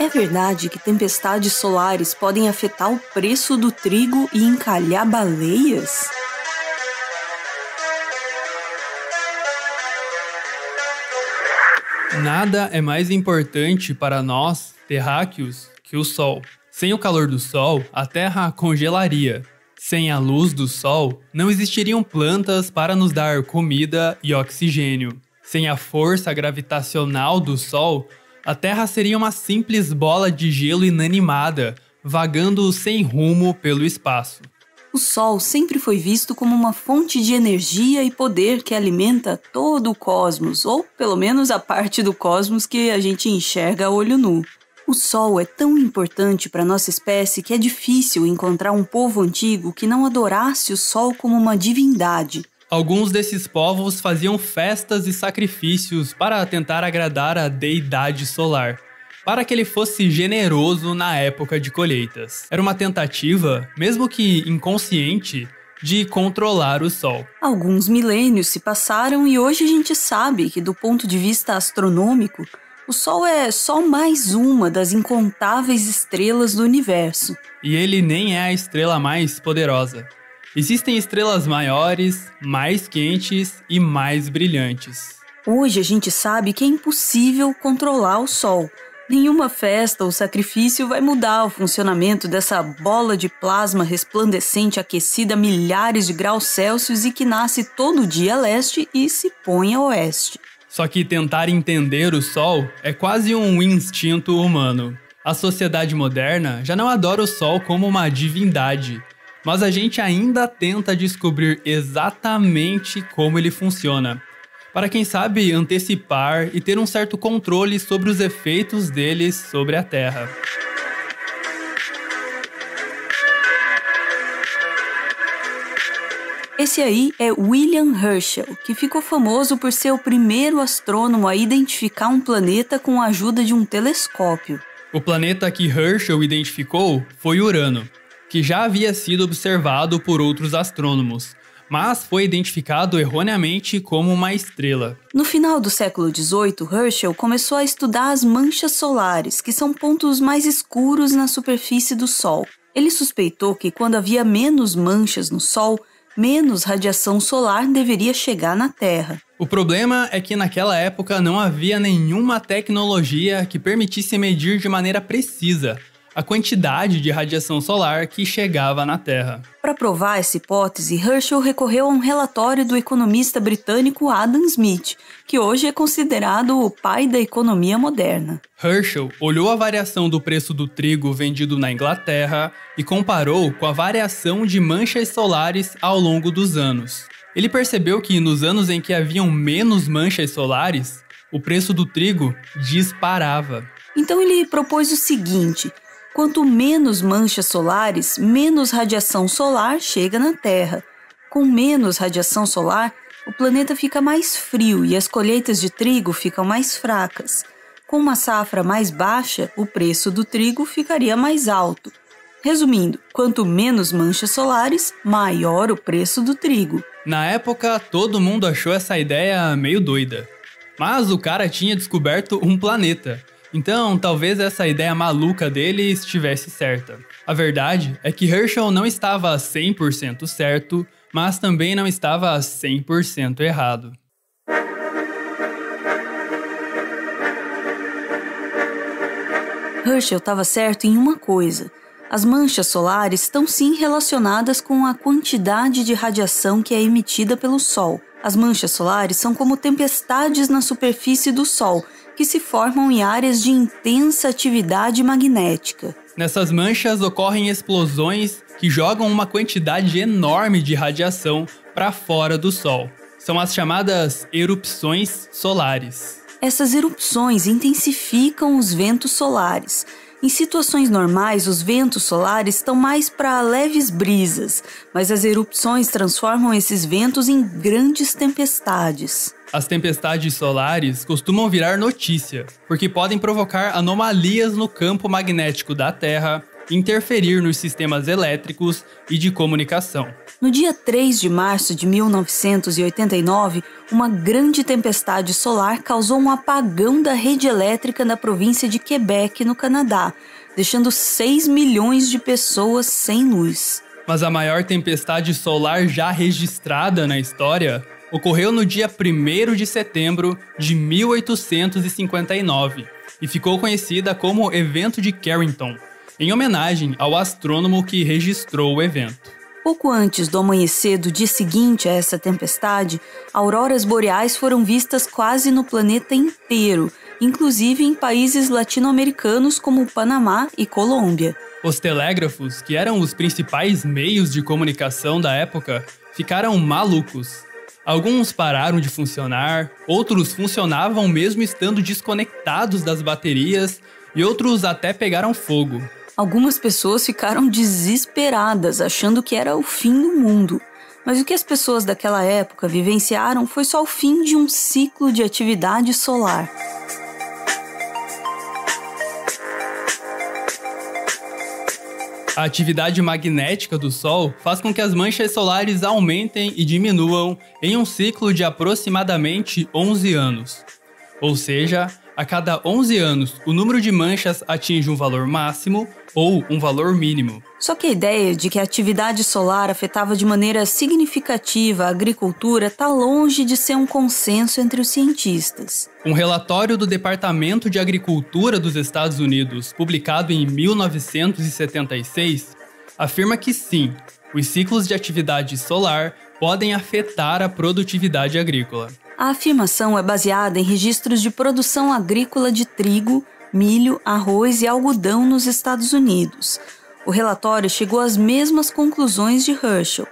É verdade que tempestades solares podem afetar o preço do trigo e encalhar baleias? Nada é mais importante para nós, terráqueos, que o Sol. Sem o calor do Sol, a Terra congelaria. Sem a luz do Sol, não existiriam plantas para nos dar comida e oxigênio. Sem a força gravitacional do Sol, a Terra seria uma simples bola de gelo inanimada, vagando sem rumo pelo espaço. O Sol sempre foi visto como uma fonte de energia e poder que alimenta todo o cosmos, ou pelo menos a parte do cosmos que a gente enxerga a olho nu. O Sol é tão importante para nossa espécie que é difícil encontrar um povo antigo que não adorasse o Sol como uma divindade. Alguns desses povos faziam festas e sacrifícios para tentar agradar a deidade solar, para que ele fosse generoso na época de colheitas. Era uma tentativa, mesmo que inconsciente, de controlar o Sol. Alguns milênios se passaram e hoje a gente sabe que, do ponto de vista astronômico, o Sol é só mais uma das incontáveis estrelas do universo. E ele nem é a estrela mais poderosa. Existem estrelas maiores, mais quentes e mais brilhantes. Hoje a gente sabe que é impossível controlar o Sol. Nenhuma festa ou sacrifício vai mudar o funcionamento dessa bola de plasma resplandecente aquecida a milhares de graus Celsius e que nasce todo dia a leste e se põe a oeste. Só que tentar entender o Sol é quase um instinto humano. A sociedade moderna já não adora o Sol como uma divindade, mas a gente ainda tenta descobrir exatamente como ele funciona, para quem sabe antecipar e ter um certo controle sobre os efeitos deles sobre a Terra. Esse aí é William Herschel, que ficou famoso por ser o primeiro astrônomo a identificar um planeta com a ajuda de um telescópio. O planeta que Herschel identificou foi Urano, que já havia sido observado por outros astrônomos, mas foi identificado erroneamente como uma estrela. No final do século XVIII, Herschel começou a estudar as manchas solares, que são pontos mais escuros na superfície do Sol. Ele suspeitou que quando havia menos manchas no Sol, menos radiação solar deveria chegar na Terra. O problema é que naquela época não havia nenhuma tecnologia que permitisse medir de maneira precisa a quantidade de radiação solar que chegava na Terra. Para provar essa hipótese, Herschel recorreu a um relatório do economista britânico Adam Smith, que hoje é considerado o pai da economia moderna. Herschel olhou a variação do preço do trigo vendido na Inglaterra e comparou com a variação de manchas solares ao longo dos anos. Ele percebeu que nos anos em que haviam menos manchas solares, o preço do trigo disparava. Então ele propôs o seguinte: quanto menos manchas solares, menos radiação solar chega na Terra. Com menos radiação solar, o planeta fica mais frio e as colheitas de trigo ficam mais fracas. Com uma safra mais baixa, o preço do trigo ficaria mais alto. Resumindo, quanto menos manchas solares, maior o preço do trigo. Na época, todo mundo achou essa ideia meio doida. Mas o cara tinha descoberto um planeta. Então, talvez essa ideia maluca dele estivesse certa. A verdade é que Herschel não estava 100% certo, mas também não estava 100% errado. Herschel estava certo em uma coisa: as manchas solares estão sim relacionadas com a quantidade de radiação que é emitida pelo Sol. As manchas solares são como tempestades na superfície do Sol, que se formam em áreas de intensa atividade magnética. Nessas manchas ocorrem explosões que jogam uma quantidade enorme de radiação para fora do Sol. São as chamadas erupções solares. Essas erupções intensificam os ventos solares. Em situações normais, os ventos solares estão mais para leves brisas, mas as erupções transformam esses ventos em grandes tempestades. As tempestades solares costumam virar notícia, porque podem provocar anomalias no campo magnético da Terra, e interferir nos sistemas elétricos e de comunicação. No dia 3 de março de 1989, uma grande tempestade solar causou um apagão da rede elétrica na província de Quebec, no Canadá, deixando 6 milhões de pessoas sem luz. Mas a maior tempestade solar já registrada na história ocorreu no dia 1º de setembro de 1859 e ficou conhecida como Evento de Carrington, em homenagem ao astrônomo que registrou o evento. Pouco antes do amanhecer do dia seguinte a essa tempestade, auroras boreais foram vistas quase no planeta inteiro, inclusive em países latino-americanos como Panamá e Colômbia. Os telégrafos, que eram os principais meios de comunicação da época, ficaram malucos. Alguns pararam de funcionar, outros funcionavam mesmo estando desconectados das baterias e outros até pegaram fogo. Algumas pessoas ficaram desesperadas, achando que era o fim do mundo. Mas o que as pessoas daquela época vivenciaram foi só o fim de um ciclo de atividade solar. A atividade magnética do Sol faz com que as manchas solares aumentem e diminuam em um ciclo de aproximadamente 11 anos. Ou seja, a cada 11 anos, o número de manchas atinge um valor máximo ou um valor mínimo. Só que a ideia de que a atividade solar afetava de maneira significativa a agricultura está longe de ser um consenso entre os cientistas. Um relatório do Departamento de Agricultura dos Estados Unidos, publicado em 1976, afirma que sim, os ciclos de atividade solar podem afetar a produtividade agrícola. A afirmação é baseada em registros de produção agrícola de trigo, milho, arroz e algodão nos Estados Unidos. O relatório chegou às mesmas conclusões de Herschel.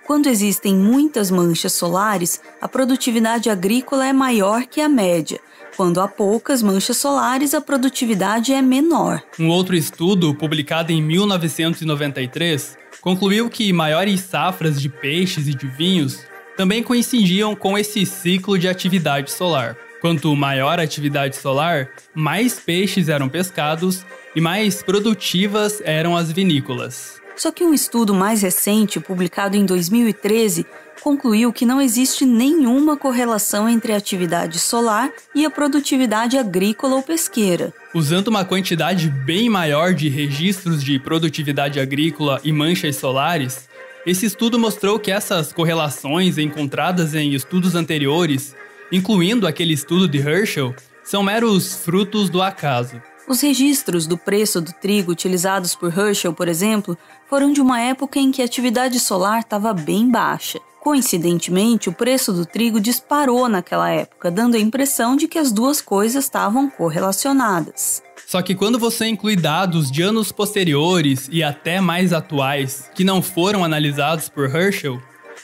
Quando existem muitas manchas solares, a produtividade agrícola é maior que a média. Quando há poucas manchas solares, a produtividade é menor. Um outro estudo, publicado em 1993, concluiu que maiores safras de peixes e de vinhos também coincidiam com esse ciclo de atividade solar. Quanto maior a atividade solar, mais peixes eram pescados e mais produtivas eram as vinícolas. Só que um estudo mais recente, publicado em 2013, concluiu que não existe nenhuma correlação entre a atividade solar e a produtividade agrícola ou pesqueira. Usando uma quantidade bem maior de registros de produtividade agrícola e manchas solares, esse estudo mostrou que essas correlações encontradas em estudos anteriores, incluindo aquele estudo de Herschel, são meros frutos do acaso. Os registros do preço do trigo utilizados por Herschel, por exemplo, foram de uma época em que a atividade solar estava bem baixa. Coincidentemente, o preço do trigo disparou naquela época, dando a impressão de que as duas coisas estavam correlacionadas. Só que quando você inclui dados de anos posteriores e até mais atuais, que não foram analisados por Herschel,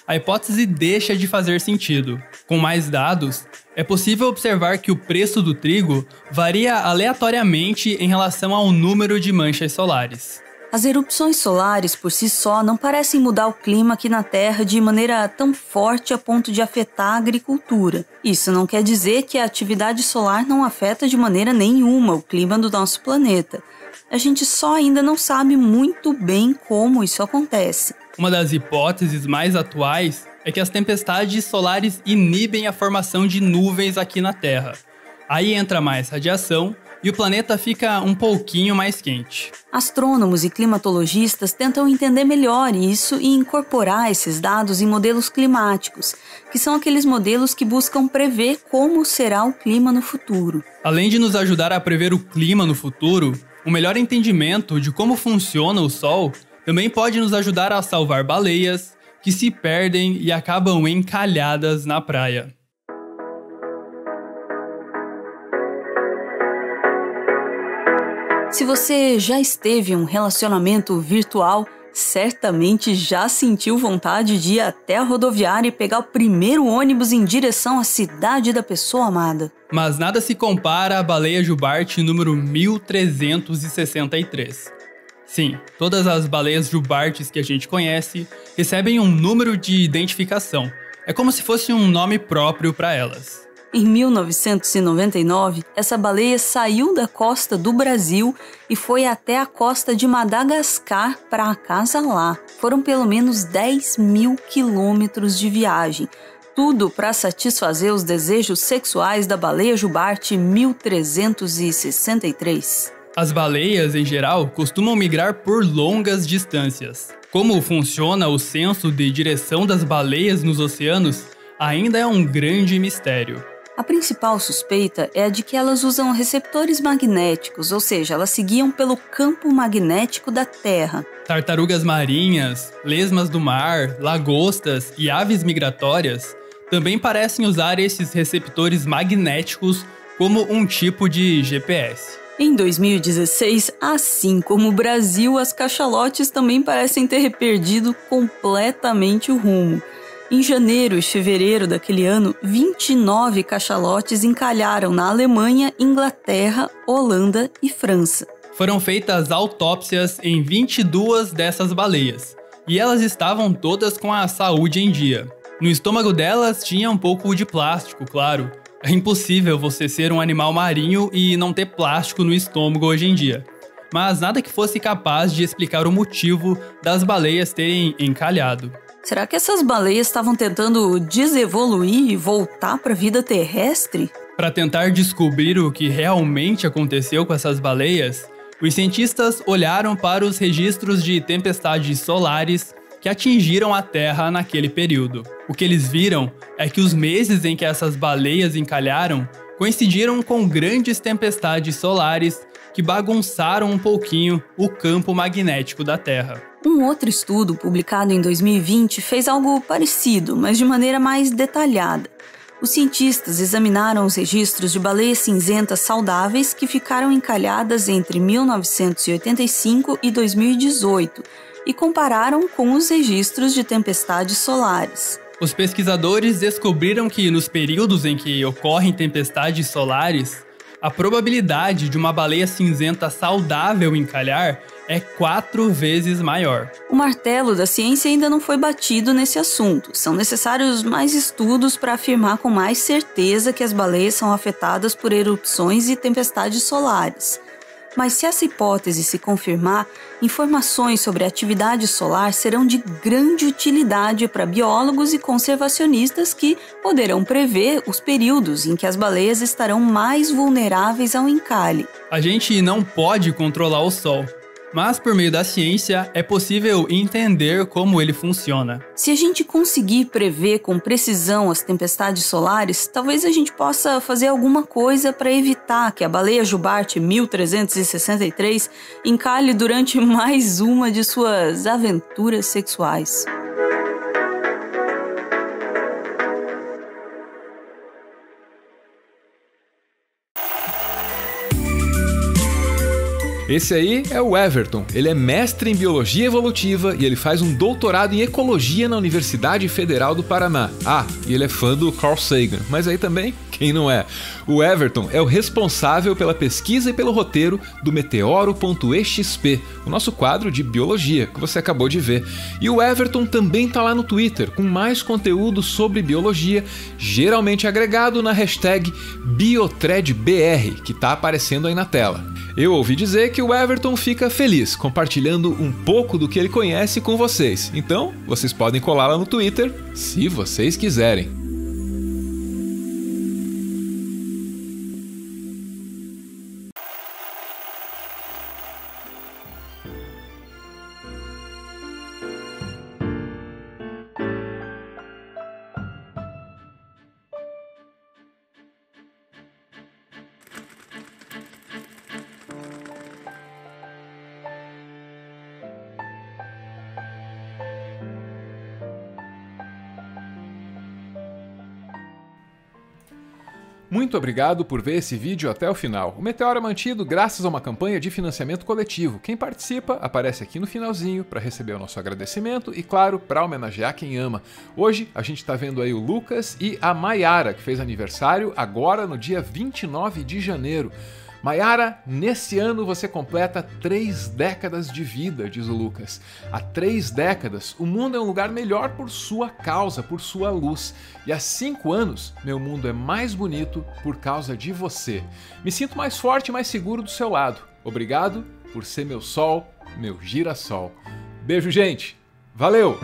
a hipótese deixa de fazer sentido. Com mais dados, é possível observar que o preço do trigo varia aleatoriamente em relação ao número de manchas solares. As erupções solares por si só não parecem mudar o clima aqui na Terra de maneira tão forte a ponto de afetar a agricultura. Isso não quer dizer que a atividade solar não afeta de maneira nenhuma o clima do nosso planeta. A gente só ainda não sabe muito bem como isso acontece. Uma das hipóteses mais atuais é que as tempestades solares inibem a formação de nuvens aqui na Terra. Aí entra mais radiação e o planeta fica um pouquinho mais quente. Astrônomos e climatologistas tentam entender melhor isso e incorporar esses dados em modelos climáticos, que são aqueles modelos que buscam prever como será o clima no futuro. Além de nos ajudar a prever o clima no futuro, o melhor entendimento de como funciona o Sol também pode nos ajudar a salvar baleias que se perdem e acabam encalhadas na praia. Se você já esteve em um relacionamento virtual, certamente já sentiu vontade de ir até a rodoviária e pegar o primeiro ônibus em direção à cidade da pessoa amada. Mas nada se compara à baleia jubarte número 1363. Sim, todas as baleias jubartes que a gente conhece recebem um número de identificação. É como se fosse um nome próprio para elas. Em 1999, essa baleia saiu da costa do Brasil e foi até a costa de Madagascar para acasalar. Foram pelo menos 10.000 quilômetros de viagem, tudo para satisfazer os desejos sexuais da baleia jubarte 1363. As baleias, em geral, costumam migrar por longas distâncias. Como funciona o senso de direção das baleias nos oceanos ainda é um grande mistério. A principal suspeita é a de que elas usam receptores magnéticos, ou seja, elas se guiam pelo campo magnético da Terra. Tartarugas marinhas, lesmas do mar, lagostas e aves migratórias também parecem usar esses receptores magnéticos como um tipo de GPS. Em 2016, assim como o Brasil, as cachalotes também parecem ter perdido completamente o rumo. Em janeiro e fevereiro daquele ano, 29 cachalotes encalharam na Alemanha, Inglaterra, Holanda e França. Foram feitas autópsias em 22 dessas baleias, e elas estavam todas com a saúde em dia. No estômago delas tinha um pouco de plástico, claro. É impossível você ser um animal marinho e não ter plástico no estômago hoje em dia. Mas nada que fosse capaz de explicar o motivo das baleias terem encalhado. Será que essas baleias estavam tentando desevoluir e voltar para a vida terrestre? Para tentar descobrir o que realmente aconteceu com essas baleias, os cientistas olharam para os registros de tempestades solares que atingiram a Terra naquele período. O que eles viram é que os meses em que essas baleias encalharam coincidiram com grandes tempestades solares que bagunçaram um pouquinho o campo magnético da Terra. Um outro estudo, publicado em 2020, fez algo parecido, mas de maneira mais detalhada. Os cientistas examinaram os registros de baleias cinzentas saudáveis que ficaram encalhadas entre 1985 e 2018 e compararam com os registros de tempestades solares. Os pesquisadores descobriram que nos períodos em que ocorrem tempestades solares, a probabilidade de uma baleia cinzenta saudável encalhar é 4 vezes maior. O martelo da ciência ainda não foi batido nesse assunto. São necessários mais estudos para afirmar com mais certeza que as baleias são afetadas por erupções e tempestades solares. Mas se essa hipótese se confirmar, informações sobre a atividade solar serão de grande utilidade para biólogos e conservacionistas que poderão prever os períodos em que as baleias estarão mais vulneráveis ao encalhe. A gente não pode controlar o Sol, mas por meio da ciência é possível entender como ele funciona. Se a gente conseguir prever com precisão as tempestades solares, talvez a gente possa fazer alguma coisa para evitar que a baleia jubarte 1363 encalhe durante mais uma de suas aventuras sexuais. Esse aí é o Everton. Ele é mestre em Biologia Evolutiva e ele faz um doutorado em Ecologia na Universidade Federal do Paraná. Ah, e ele é fã do Carl Sagan, mas aí também, quem não é? O Everton é o responsável pela pesquisa e pelo roteiro do Meteoro.exp, o nosso quadro de biologia que você acabou de ver. E o Everton também tá lá no Twitter com mais conteúdo sobre biologia, geralmente agregado na hashtag BiothreadBR, que tá aparecendo aí na tela. Eu ouvi dizer que o Everton fica feliz compartilhando um pouco do que ele conhece com vocês. Então, vocês podem colar lá no Twitter, se vocês quiserem. Muito obrigado por ver esse vídeo até o final. O Meteoro é mantido graças a uma campanha de financiamento coletivo. Quem participa aparece aqui no finalzinho para receber o nosso agradecimento e, claro, para homenagear quem ama. Hoje a gente está vendo aí o Lucas e a Maiara, que fez aniversário agora no dia 29 de janeiro. Maiara, nesse ano você completa 3 décadas de vida, diz o Lucas. Há 3 décadas, o mundo é um lugar melhor por sua causa, por sua luz. E há 5 anos, meu mundo é mais bonito por causa de você. Me sinto mais forte e mais seguro do seu lado. Obrigado por ser meu sol, meu girassol. Beijo, gente. Valeu!